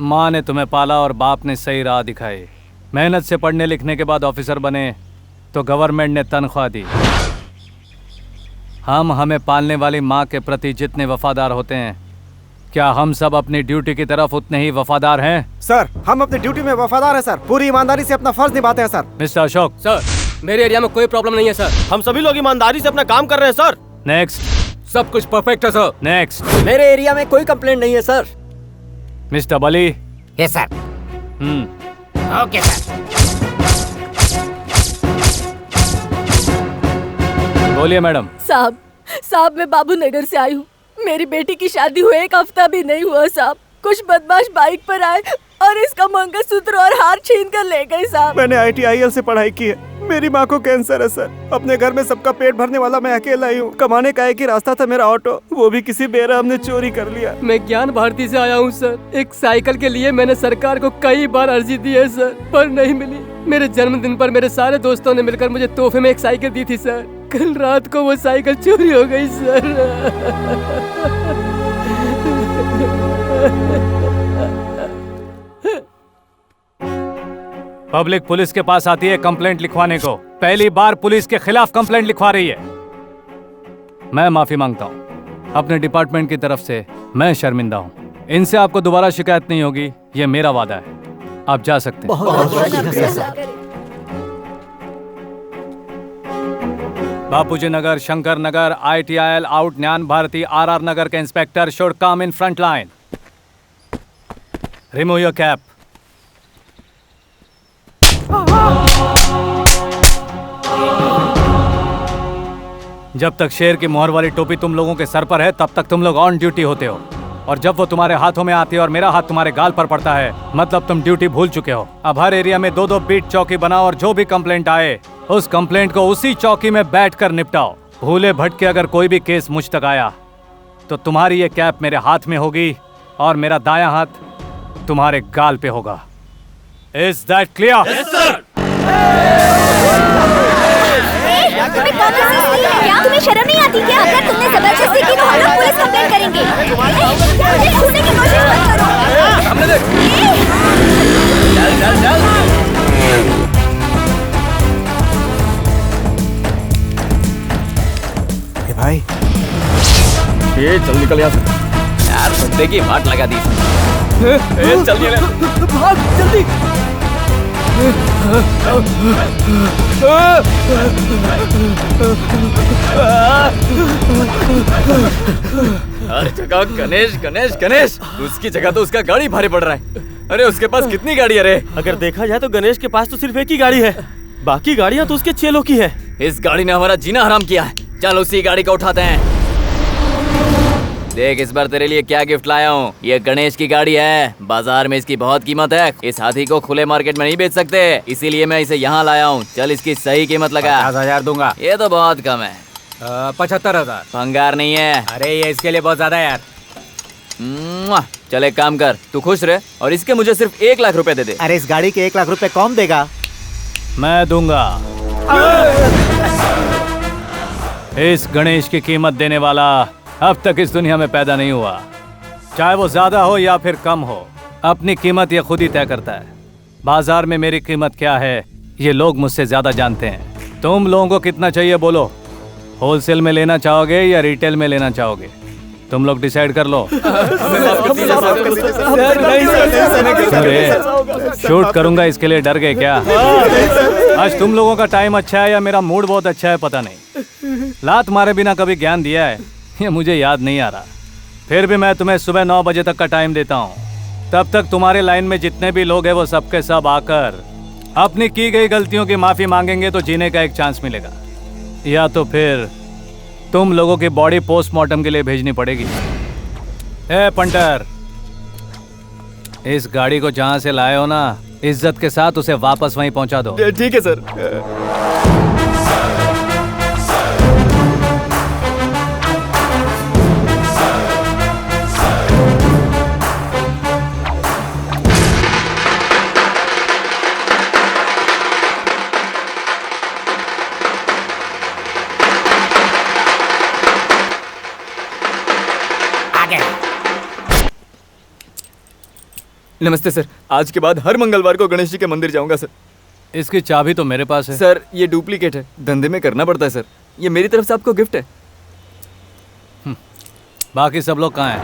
माँ ने तुम्हें पाला और बाप ने सही राह दिखाई। मेहनत से पढ़ने लिखने के बाद ऑफिसर बने तो गवर्नमेंट ने तनख्वाह दी। हम हमें पालने वाली माँ के प्रति जितने वफादार होते हैं, क्या हम सब अपनी ड्यूटी की तरफ उतने ही वफादार हैं? सर, हम अपनी ड्यूटी में वफादार हैं सर। पूरी ईमानदारी से अपना फर्ज निभाते हैं सर। मिस्टर अशोक। सर, मेरे एरिया में कोई प्रॉब्लम नहीं है सर। हम सभी लोग ईमानदारी से अपना काम कर रहे हैं सर। नेक्स्ट। सब कुछ परफेक्ट है सर। नेक्स्ट। मेरे एरिया में कोई कंप्लेंट नहीं है sir. Mister Bali. Yes sir. Okay sir. बोलिए मैडम। साहब मैं बाबू नगर से आई हूँ। मेरी बेटी की शादी हुए 1 हफ्ता भी नहीं हुआ साहब। कुछ बदमाश बाइक पर आए और इसका मंगलसूत्र और हार छीन कर ले गए साहब। मैंने ITIL से पढ़ाई की है। मेरी माँ को कैंसर है सर। अपने घर में सबका पेट भरने वाला मैं अकेला ही हूँ। कमाने का एक ही रास्ता था मेरा ऑटो, वो भी किसी बेरहम ने चोरी कर लिया। मैं ज्ञान भारती से आया हूँ सर। एक साइकिल के लिए मैंने सरकार को कई बार अर्जी दी है सर, पर नहीं मिली। मेरे जन्मदिन पर मेरे सारे दोस्तों ने मिलकर मुझे तोहफे में एक साइकिल दी थी सर। कल रात को वो साइकिल चोरी हो गई सर। पब्लिक पुलिस के पास आती है कंप्लेंट लिखवाने को। पहली बार पुलिस के खिलाफ कंप्लेंट लिखवा रही है। मैं माफी मांगता हूँ। अपने डिपार्टमेंट की तरफ से मैं शर्मिंदा हूँ। इनसे आपको दोबारा शिकायत नहीं होगी, ये मेरा वादा है। आप जा सकते हैं। बापूजी नगर, शंकर नगर, ITIL आउट, ज्ञान भारती, RR नगर के inspector should come in front line. Remove your cap. जब तक शेर की मोहर वाली टोपी तुम लोगों के सर पर है, तब तक तुम लोग ऑन ड्यूटी होते हो। और जब वो तुम्हारे हाथों में आती है और मेरा हाथ तुम्हारे गाल पर पड़ता है, मतलब तुम ड्यूटी भूल चुके हो। अब हर एरिया में 2-2 बीट चौकी बनाओ और जो भी कंप्लेंट आए उस कंप्लेंट को उसी चौकी में बैठकर निपटाओ। भूले भटके अगर कोई भी केस मुझ तक आया तो तुम्हारी ये कैप मेरे हाथ में होगी और मेरा दायां हाथ तुम्हारे गाल पे होगा। Is that clear? Yes, sir. तुम्हें शर्म नहीं आती क्या? अगर तुमने जबरदस्ती की तो हम लोग पुलिस कंप्लेंट करेंगे। मुझे छूने की कोशिश मत करो। सामने देख। चल। भाई, ये चल निकल यहाँ से। यार बंदे की वाट लगा दी। चल ये ले। भाग जल्दी। हर जगह गणेश। उसकी जगह तो उसका गाड़ी भारी पड़ रहा है। अरे उसके पास कितनी गाड़ी है रे? अगर देखा जाए तो गणेश के पास तो सिर्फ एक ही गाड़ी है, बाकी गाड़ियाँ तो उसके चेलों की है। इस गाड़ी ने हमारा जीना हराम किया है। चल उसी गाड़ी को उठाते हैं। देख इस बार तेरे लिए क्या गिफ्ट लाया हूँ। ये गणेश की गाड़ी है। बाजार में इसकी बहुत कीमत है। इस हाथी को खुले मार्केट में नहीं बेच सकते, इसीलिए मैं इसे यहाँ लाया हूँ। चल इसकी सही कीमत लगा। 50,000 दूंगा। ये तो बहुत कम है। 75,000। भंगार नहीं है। अरे ये इसके लिए बहुत ज्यादा है यार। चल एक काम कर, तू खुश रहे और इसके मुझे सिर्फ 1 लाख रुपए दे दे। अरे इस गाड़ी के 1 लाख रुपए कौन देगा? मैं दूंगा। इस गणेश की कीमत देने वाला अब तक इस दुनिया में पैदा नहीं हुआ। चाहे वो ज्यादा हो या फिर कम हो, अपनी कीमत ये खुद ही तय करता है। बाजार में मेरी कीमत क्या है ये लोग मुझसे ज्यादा जानते हैं। तुम लोगों को कितना चाहिए बोलो? होलसेल में लेना चाहोगे या रिटेल में लेना चाहोगे? तुम लोग डिसाइड कर लो। शूट करूंगा इसके लिए डर गए क्या? आज तुम लोगों का टाइम अच्छा है या मेरा मूड बहुत अच्छा है पता नहीं। लात मारे बिना कभी ज्ञान दिया है ये मुझे याद नहीं आ रहा। फिर भी मैं तुम्हें सुबह 9 बजे तक का टाइम देता हूँ। तब तक तुम्हारे लाइन में जितने भी लोग हैं वो सबके सब आकर अपनी की गई गलतियों की माफी मांगेंगे तो जीने का एक चांस मिलेगा, या तो फिर तुम लोगों की बॉडी पोस्टमार्टम के लिए भेजनी पड़ेगी। ए पंटर, इस गाड़ी को जहां से लाए हो ना, इज्जत के साथ उसे वापस वहीं पहुंचा दो। ठीक है सर। नमस्ते सर, आज के बाद हर मंगलवार को गणेश जी के मंदिर जाऊंगा सर। इसकी चाबी तो मेरे पास है। सर ये डुप्लीकेट है, धंधे में करना पड़ता है सर। ये मेरी तरफ से आपको गिफ्ट है। बाकी सब लोग कहाँ हैं?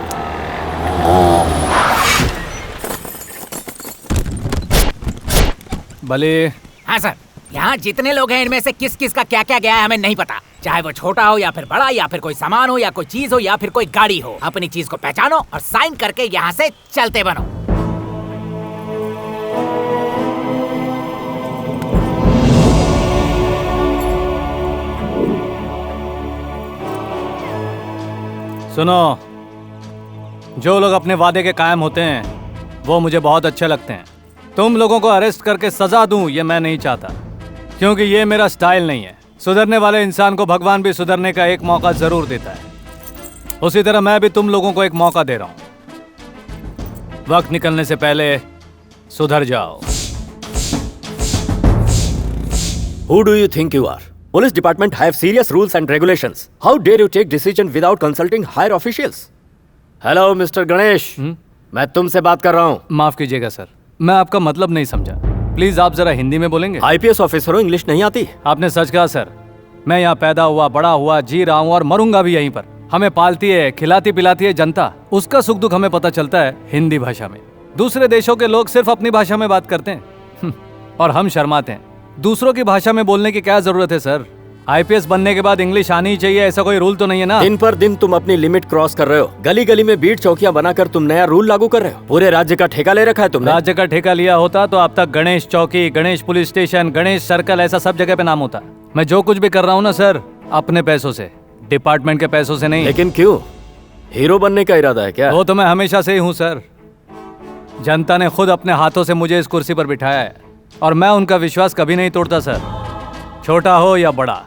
भले हाँ सर, यहाँ जितने लोग हैं इनमें से किस किस का क्या क्या गया है हमें नहीं पता। चाहे वो छोटा हो या फिर बड़ा, या फिर कोई सामान हो या कोई चीज हो या फिर कोई गाड़ी हो। अपनी चीज को पहचानो और साइन करके यहाँ से चलते बनो। सुनो, जो लोग अपने वादे के कायम होते हैं वो मुझे बहुत अच्छे लगते हैं। तुम लोगों को अरेस्ट करके सजा दूं ये मैं नहीं चाहता, क्योंकि ये मेरा स्टाइल नहीं है। सुधरने वाले इंसान को भगवान भी सुधरने का एक मौका जरूर देता है। उसी तरह मैं भी तुम लोगों को एक मौका दे रहा हूं। वक्त निकलने से पहले सुधर जाओ। Who do you think you are? Police department have serious rules and regulations. How dare you take decision without consulting higher officials? Hello, Mr. Ganesh. मैं तुमसे बात कर रहा हूँ। माफ कीजिएगा सर, मैं आपका मतलब नहीं समझा। प्लीज आप जरा हिंदी में बोलेंगे। IPS ऑफिसर हो, इंग्लिश नहीं आती? आपने सच कहा सर। मैं यहाँ पैदा हुआ, बड़ा हुआ, जी रहा हूँ और मरूंगा भी यहीं पर। हमें पालती है, खिलाती पिलाती है जनता। उसका सुख दुख हमें पता चलता है हिंदी भाषा में। दूसरे देशों के लोग सिर्फ अपनी भाषा में बात करते हैं और हम शर्माते हैं। दूसरों की भाषा में बोलने की क्या जरूरत है सर? IPS बनने के बाद इंग्लिश आनी ही चाहिए, ऐसा कोई रूल तो नहीं है ना? दिन पर दिन तुम अपनी लिमिट क्रॉस कर रहे हो। गली गली में बीट चौकियां बनाकर तुम नया रूल लागू कर रहे हो। पूरे राज्य का ठेका ले रखा है तुमने। राज्य का ठेका लिया होता तो अब तक गणेश चौकी, Ganesh police station, Ganesh circle, ऐसा सब जगह पे नाम होता। मैं जो कुछ भी कर रहा हूँ ना सर, अपने पैसों से, डिपार्टमेंट के पैसों से नहीं। लेकिन क्यों? हीरो बनने का इरादा है क्या? वो तो मैं हमेशा से ही हूँ सर। जनता ने खुद अपने हाथों से मुझे इस कुर्सी पर बिठाया है और मैं उनका विश्वास कभी नहीं तोड़ता सर। छोटा हो या बड़ा,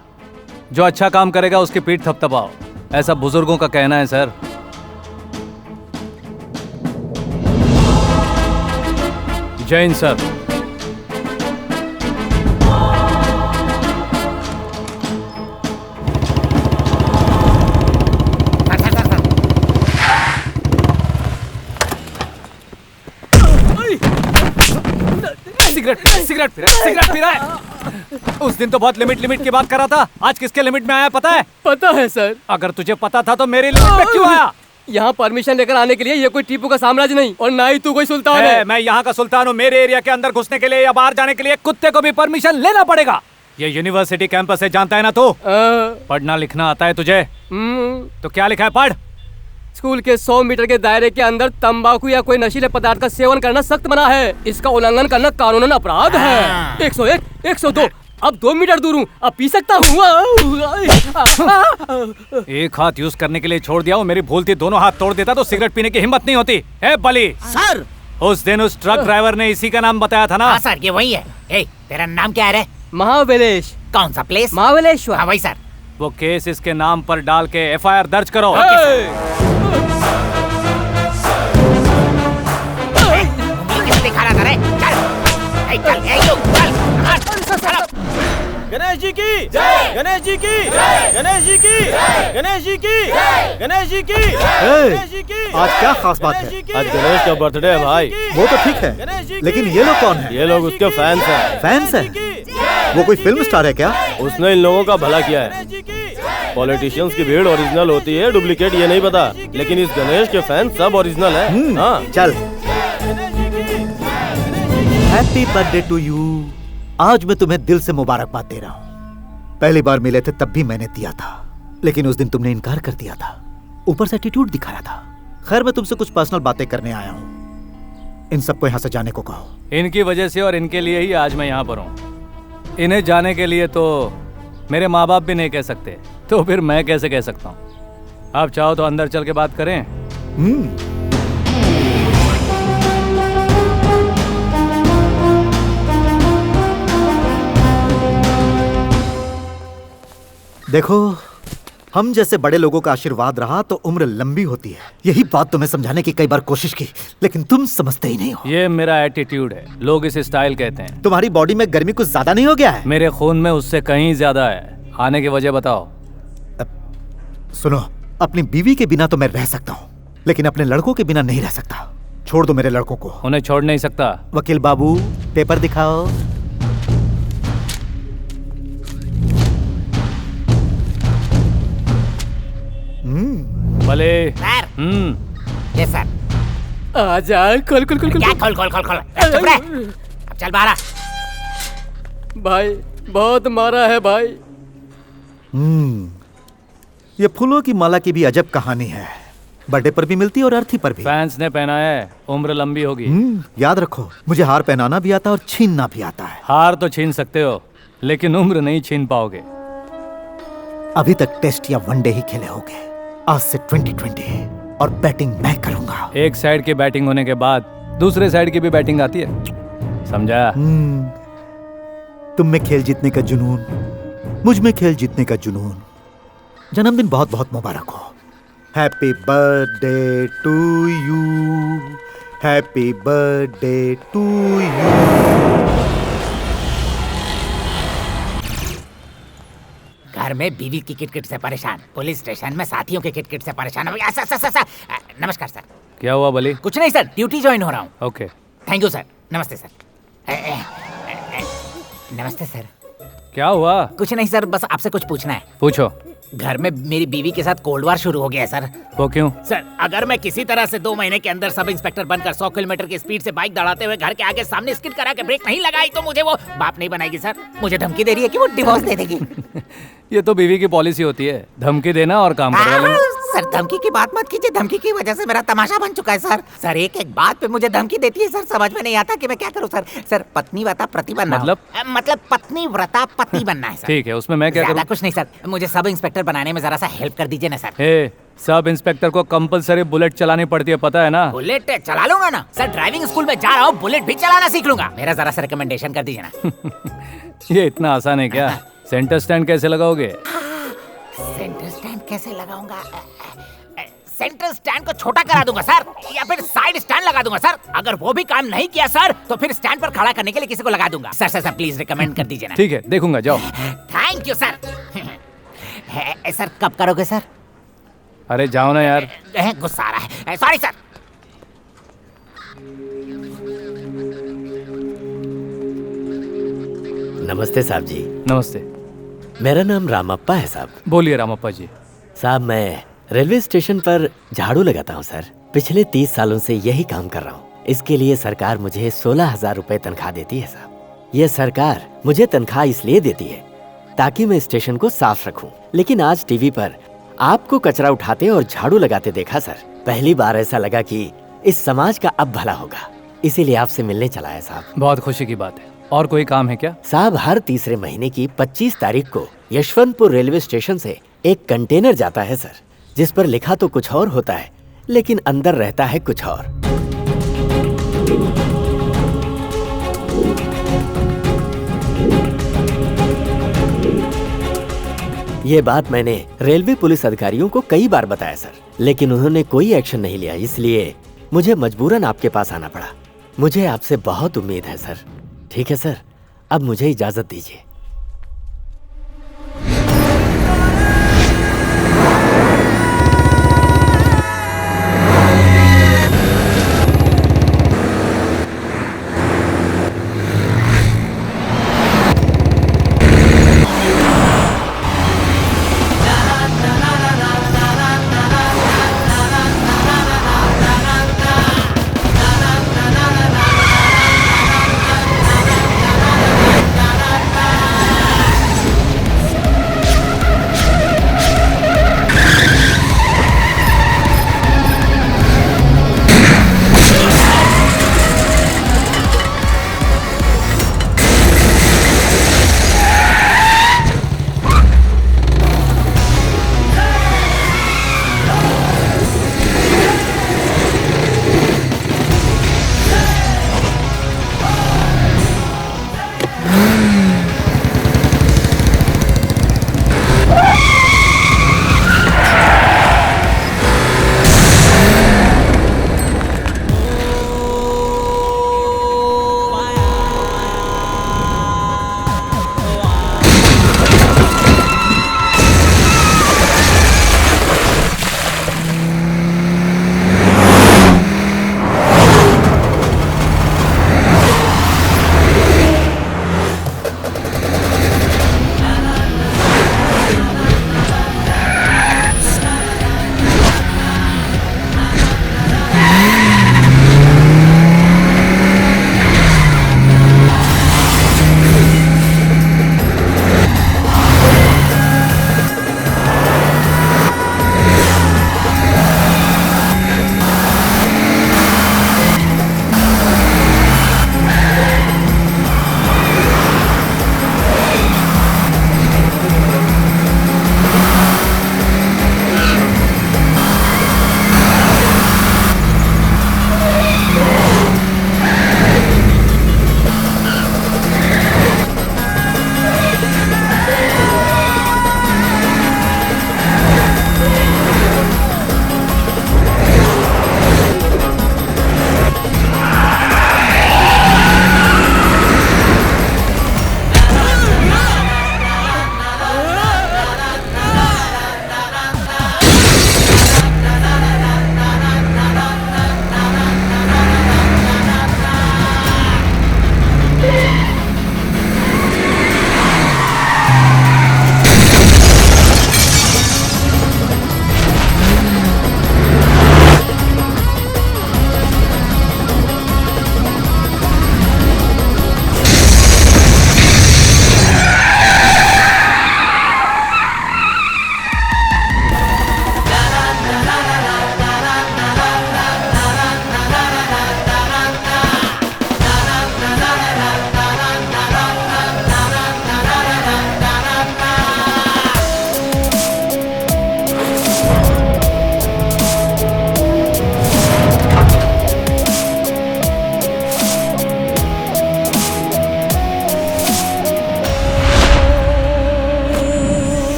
जो अच्छा काम करेगा उसकी पीठ थपथपाओ, ऐसा बुजुर्गों का कहना है सर। जय हिंद सर। सिगरेट पी रहा है। उस दिन तो बहुत लिमिट की बात कर रहा था, आज किसके लिमिट में आया पता है? पता है सर। अगर तुझे पता था तो मेरे लिमिट में क्यों आया? यहाँ परमिशन लेकर आने के लिए ये कोई टीपू का साम्राज्य नहीं, और ना ही तू कोई सुल्तान है। मैं यहाँ का सुल्तान हूँ। मेरे एरिया के अंदर घुसने के लिए या बाहर जाने के लिए कुत्ते को भी परमिशन लेना पड़ेगा। ये यूनिवर्सिटी कैंपस है, जानता है ना तू? पढ़ना लिखना आता है तुझे? तो क्या लिखा है, पढ़। स्कूल के 100 मीटर के दायरे के अंदर तंबाकू या कोई नशीले पदार्थ का सेवन करना सख्त मना है। इसका उल्लंघन करना कानूनन अपराध है। 101, 102, अब 2 मीटर दूर हूँ, अब पी सकता हूँ। एक हाथ यूज करने के लिए छोड़ दिया, वो मेरी भूल थी। दोनों हाथ तोड़ देता तो सिगरेट पीने की हिम्मत नहीं होती। ए बली सर, उस दिन उस ट्रक ड्राइवर ने इसी का नाम बताया था ना? हाँ सर, ये वही है। ए, तेरा नाम क्या है रे? महाबलेश। कौन सा प्लेस? महाबलेश्वर। हाँ वही सर। वो केस इसके नाम पर डाल के FIR दर्ज करो। दिखा रहा था रे? चल, चल। गणेश जी की जय, गणेश जी की जय, गणेश जी की जय, गणेश जी की जय, गणेश जी की गणेश जी की। आज क्या खास बात है? आज गणेश का बर्थडे है भाई। वो तो ठीक है, लेकिन ये लोग कौन है? ये लोग उसके फैंस हैं। फैंस हैं? वो कोई फिल्म स्टार है क्या? उसने इन लोगों का भला किया है। पॉलिटिशियंस की भीड़ ओरिजिनल होती है, डुप्लीकेट ये नहीं पता, लेकिन इस गणेश के फैंस सब ओरिजिनल है। हाँ चल। Happy birthday to you. आज मैं तुम्हें दिल से मुबारकबाद दे रहा हूँ। पहली बार मिले थे तब भी मैंने दिया था, लेकिन उस दिन तुमने इनकार कर दिया था, ऊपर से एटीट्यूड दिखाया था। खैर, मैं तुमसे कुछ पर्सनल बातें करने आया हूँ। इन सबको यहाँ से जाने को कहो। इनकी वजह से और इनके लिए ही आज मैं यहाँ पर हूँ। इन्हें जाने के लिए तो मेरे माँ बाप भी नहीं कह सकते, तो फिर मैं कैसे कह सकता हूँ? आप चाहो तो अंदर चल के बात करें। देखो, हम जैसे बड़े लोगों का आशीर्वाद रहा तो उम्र लंबी होती है। यही बात तुम्हें समझाने की कई बार कोशिश की, लेकिन तुम समझते ही नहीं हो। ये मेरा एटीट्यूड है, लोग इसे स्टाइल कहते हैं। तुम्हारी बॉडी में गर्मी कुछ ज्यादा नहीं हो गया है? मेरे खून में उससे कहीं ज्यादा है। आने की वजह बताओ। सुनो, अपनी बीवी के बिना तो मैं रह सकता हूँ, लेकिन अपने लड़कों के बिना नहीं रह सकता। छोड़ दो मेरे लड़कों को। उन्हें छोड़ नहीं सकता। वकील बाबू, पेपर दिखाओ। भले। सर। Yes sir. आजा, खोल खोल खोल क्या खोल। खोल खोल खोल खोल, चुप रह। अब चल बाहर आ। भाई बहुत मारा है भाई। ये फूलों की माला की भी अजब कहानी है। बर्थडे पर भी मिलती है और अर्थी पर भी। फैंस ने पहना है, उम्र लंबी होगी। याद रखो, मुझे हार पहनाना भी आता है और छीनना भी आता है। हार तो छीन सकते हो, लेकिन उम्र नहीं छीन पाओगे। अभी तक टेस्ट या वनडे ही खेले होगे। आज से 2020 और बैटिंग मैं करूंगा। एक साइड की बैटिंग होने के बाद दूसरे साइड की भी बैटिंग आती है, समझा? तुम में खेल जीतने का जुनून, मुझ में खेल जीतने का जुनून। जन्मदिन बहुत बहुत मुबारक हो। Happy birthday to you, happy birthday to you. घर में बीवी की किटकिट से परेशान, पुलिस स्टेशन में साथियों के किटकिट से परेशान। नमस्कार सर। क्या हुआ बली? कुछ नहीं सर, ड्यूटी ज्वाइन हो रहा हूँ। ओके। Thank you sir. नमस्ते सर। नमस्ते सर। क्या हुआ? कुछ नहीं सर, बस आपसे कुछ पूछना है। पूछो। घर में मेरी बीवी के साथ कोल्ड वार शुरू हो गया है सर। वो क्यों? सर अगर मैं किसी तरह से 2 महीने के अंदर सब इंस्पेक्टर बनकर 100 किलोमीटर की स्पीड से बाइक दौड़ाते हुए घर के आगे सामने स्किड करा के ब्रेक नहीं लगाई तो मुझे वो बाप नहीं बनाएगी सर। मुझे धमकी दे रही है कि वो डिवोर्स दे देगी। ये तो बीवी की पॉलिसी होती है, धमकी देना और काम करवा लेना। सर धमकी की बात मत कीजिए, धमकी की वजह से मेरा तमाशा बन चुका है सर। सर एक एक बात पे मुझे धमकी देती है सर, समझ में नहीं आता कि मैं क्या करूं सर। सर पत्नी व्रता पति बनना। मतलब पत्नी व्रता पति बनना है सर। ठीक है, उसमें मैं क्या करूं? कुछ नहीं सर, मुझे सब इंस्पेक्टर बनाने में जरा सा हेल्प कर दीजिए ना सर। सब इंस्पेक्टर को कंपलसरी बुलेट चलानी पड़ती है, पता है ना? बुलेट चला लूंगा ना सर, ड्राइविंग स्कूल में जा रहा हूँ, बुलेट भी चलाना सीख लूंगा। मेरा जरा सा रिकमेंडेशन कर दीजिए ना। ये इतना आसान है क्या? सेंटर स्टैंड कैसे लगाओगे? सेंटर स्टैंड कैसे लगाऊंगा? सेंटर स्टैंड को छोटा करा दूंगा सर, या फिर साइड स्टैंड लगा दूंगा सर। अगर वो भी काम नहीं किया सर तो फिर स्टैंड पर खड़ा करने के लिए किसी को लगा दूंगा। Sir sir sir please recommend कर दीजिए ना। ठीक है, देखूंगा, जाओ। Thank you sir. सर कब करोगे सर? अरे जाओ ना यार। गुस्सा आ रहा है, सॉरी सर। नमस्ते साहब जी। नमस्ते। मेरा नाम रामप्पा है साहब। बोलिए रामप्पा जी। साहब मैं रेलवे स्टेशन पर झाड़ू लगाता हूँ सर। पिछले 30 सालों से यही काम कर रहा हूँ। इसके लिए सरकार मुझे 16,000 रुपए तनख्वाह देती है साहब। ये सरकार मुझे तनख्वाह इसलिए देती है ताकि मैं स्टेशन को साफ रखूं। लेकिन आज टीवी पर आपको कचरा उठाते और झाड़ू लगाते देखा सर। पहली बार ऐसा लगा कि इस समाज का अब भला होगा, इसीलिए आपसे मिलने चला है साहब। बहुत खुशी की बात है। और कोई काम है क्या? साहब हर तीसरे महीने की 25 तारीख को यशवंतपुर रेलवे स्टेशन से एक कंटेनर जाता है सर, जिस पर लिखा तो कुछ और होता है लेकिन अंदर रहता है कुछ और। ये बात मैंने रेलवे पुलिस अधिकारियों को कई बार बताया सर, लेकिन उन्होंने कोई एक्शन नहीं लिया। इसलिए मुझे मजबूरन आपके पास आना पड़ा। मुझे आपसे बहुत उम्मीद है सर। ठीक है सर, अब मुझे इजाजत दीजिए।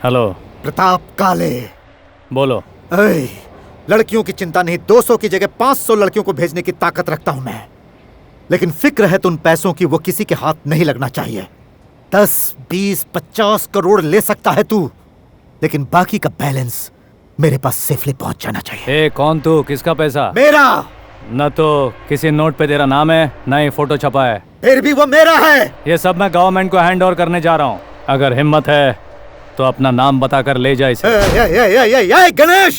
हेलो। प्रताप काले। बोलो। ऐ, लड़कियों की चिंता नहीं, 200 की जगह 500 लड़कियों को भेजने की ताकत रखता हूं मैं, लेकिन फिक्र है तो उन पैसों की वो किसी के हाथ नहीं लगना चाहिए। 10, 20, 50 करोड़ ले सकता है तू, लेकिन बाकी का बैलेंस मेरे पास सेफली पहुंच जाना चाहिए। ए, कौन तू? किसका पैसा? मेरा। न तो किसी नोट पे तेरा नाम है, न ही फोटो छपा है। फिर भी वो मेरा है। ये सब मैं गवर्नमेंट को हैंड ओवर करने जा रहा हूँ। अगर हिम्मत है तो अपना नाम बताकर ले जा इसे। गणेश।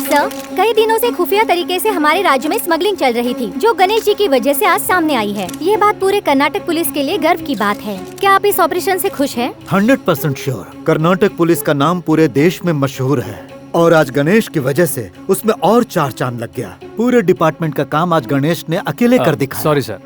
सर, कई दिनों से खुफिया तरीके से हमारे राज्य में स्मगलिंग चल रही थी, जो गणेश जी की वजह से आज सामने आई है। ये बात पूरे कर्नाटक पुलिस के लिए गर्व की बात है। क्या आप इस ऑपरेशन से खुश हैं? 100% श्योर। कर्नाटक पुलिस का नाम पूरे देश में मशहूर है और आज गणेश की वजह से उसमें और 4 चांद लग गया। पूरे डिपार्टमेंट का काम आज गणेश ने अकेले कर दिखाया। सॉरी सर,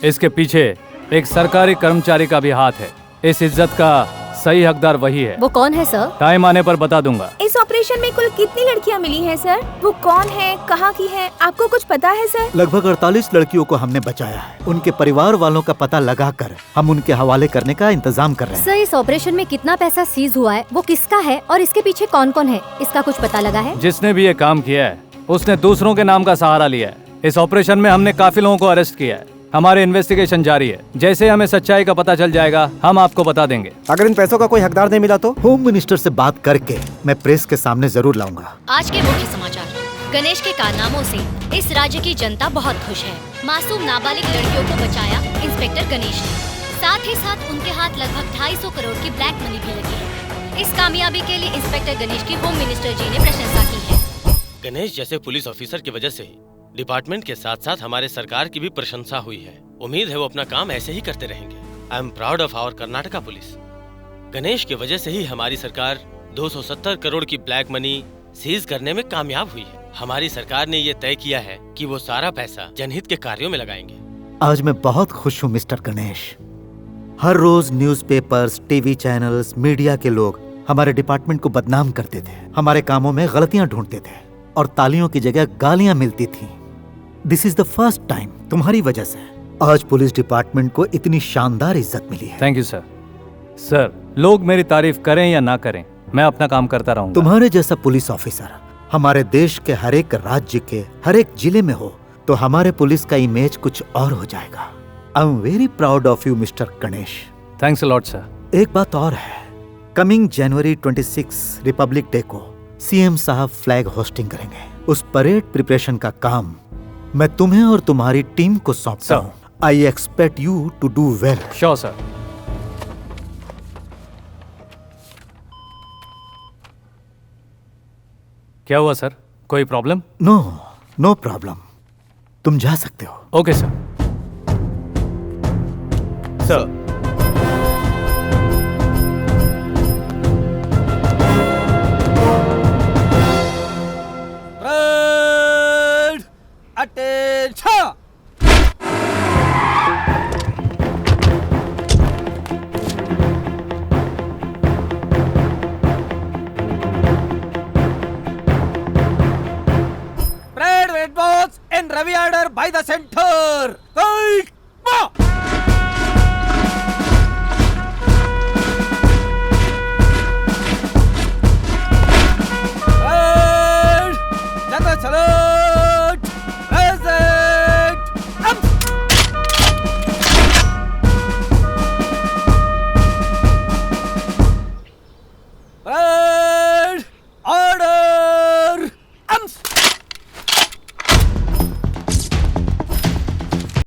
इसके पीछे एक सरकारी कर्मचारी का भी हाथ है। इस इज्जत का सही हकदार वही है। वो कौन है सर? टाइम आने पर बता दूंगा। इस ऑपरेशन में कुल कितनी लड़कियां मिली हैं सर? वो कौन है, कहाँ की है, आपको कुछ पता है सर? लगभग 48 लड़कियों को हमने बचाया है। उनके परिवार वालों का पता लगाकर हम उनके हवाले करने का इंतजाम कर रहे हैं। सर, इस ऑपरेशन में कितना पैसा सीज हुआ है, वो किसका है और इसके पीछे कौन कौन है, इसका कुछ पता लगा है? जिसने भी ये काम किया है उसने दूसरों के नाम का सहारा लिया है। इस ऑपरेशन में हमने काफी लोगों को अरेस्ट किया है। हमारे इन्वेस्टिगेशन जारी है। जैसे हमें सच्चाई का पता चल जाएगा हम आपको बता देंगे। अगर इन पैसों का कोई हकदार नहीं मिला तो? होम मिनिस्टर से बात करके मैं प्रेस के सामने जरूर लाऊंगा। आज के मुख्य समाचार। गणेश के कारनामों से इस राज्य की जनता बहुत खुश है। मासूम नाबालिग लड़कियों को बचाया इंस्पेक्टर गणेश ने। साथ ही साथ उनके हाथ लगभग 250 करोड़ की ब्लैक मनी भी लगी है। इस कामयाबी के लिए इंस्पेक्टर गणेश की होम मिनिस्टर जी ने प्रशंसा की है। गणेश जैसे पुलिस ऑफिसर की वजह से डिपार्टमेंट के साथ साथ हमारे सरकार की भी प्रशंसा हुई है। उम्मीद है वो अपना काम ऐसे ही करते रहेंगे। I am proud of our Karnataka police. Ganesh की वजह से ही हमारी सरकार 270 करोड़ की ब्लैक मनी सीज करने में कामयाब हुई है। हमारी सरकार ने ये तय किया है कि वो सारा पैसा जनहित के कार्यों में लगाएंगे। आज मैं बहुत खुश हूँ मिस्टर गणेश। हर रोज न्यूज़पेपर्स, टीवी चैनल्स, मीडिया के लोग हमारे डिपार्टमेंट को बदनाम करते थे, हमारे कामों में गलतियां ढूंढते थे और तालियों की जगह गालियां मिलती थी। This is the first time तुम्हारी वजह से आज पुलिस डिपार्टमेंट को इतनी शानदार इज्जत मिली है। Thank you sir. सर, लोग मेरी तारीफ करें या ना करें, मैं अपना काम करता रहूंगा। तुम्हारे जैसा पुलिस ऑफिसर हमारे देश के हर एक राज्य के हर एक जिले में हो तो हमारे पुलिस का इमेज कुछ और हो जाएगा। I am very proud of you mister Ganesh. Thanks a lot sir. एक बात और है, कमिंग जनवरी 26 रिपब्लिक डे को सीएम साहब फ्लैग होस्टिंग करेंगे। उस परेड प्रिपरेशन का काम मैं तुम्हें और तुम्हारी टीम को सौंपता हूँ। I expect you to do well. Sure sir. क्या हुआ सर, कोई प्रॉब्लम? No, no problem. तुम जा सकते हो। Okay sir. Sir, attention. Parade red box in Ravi order by the center.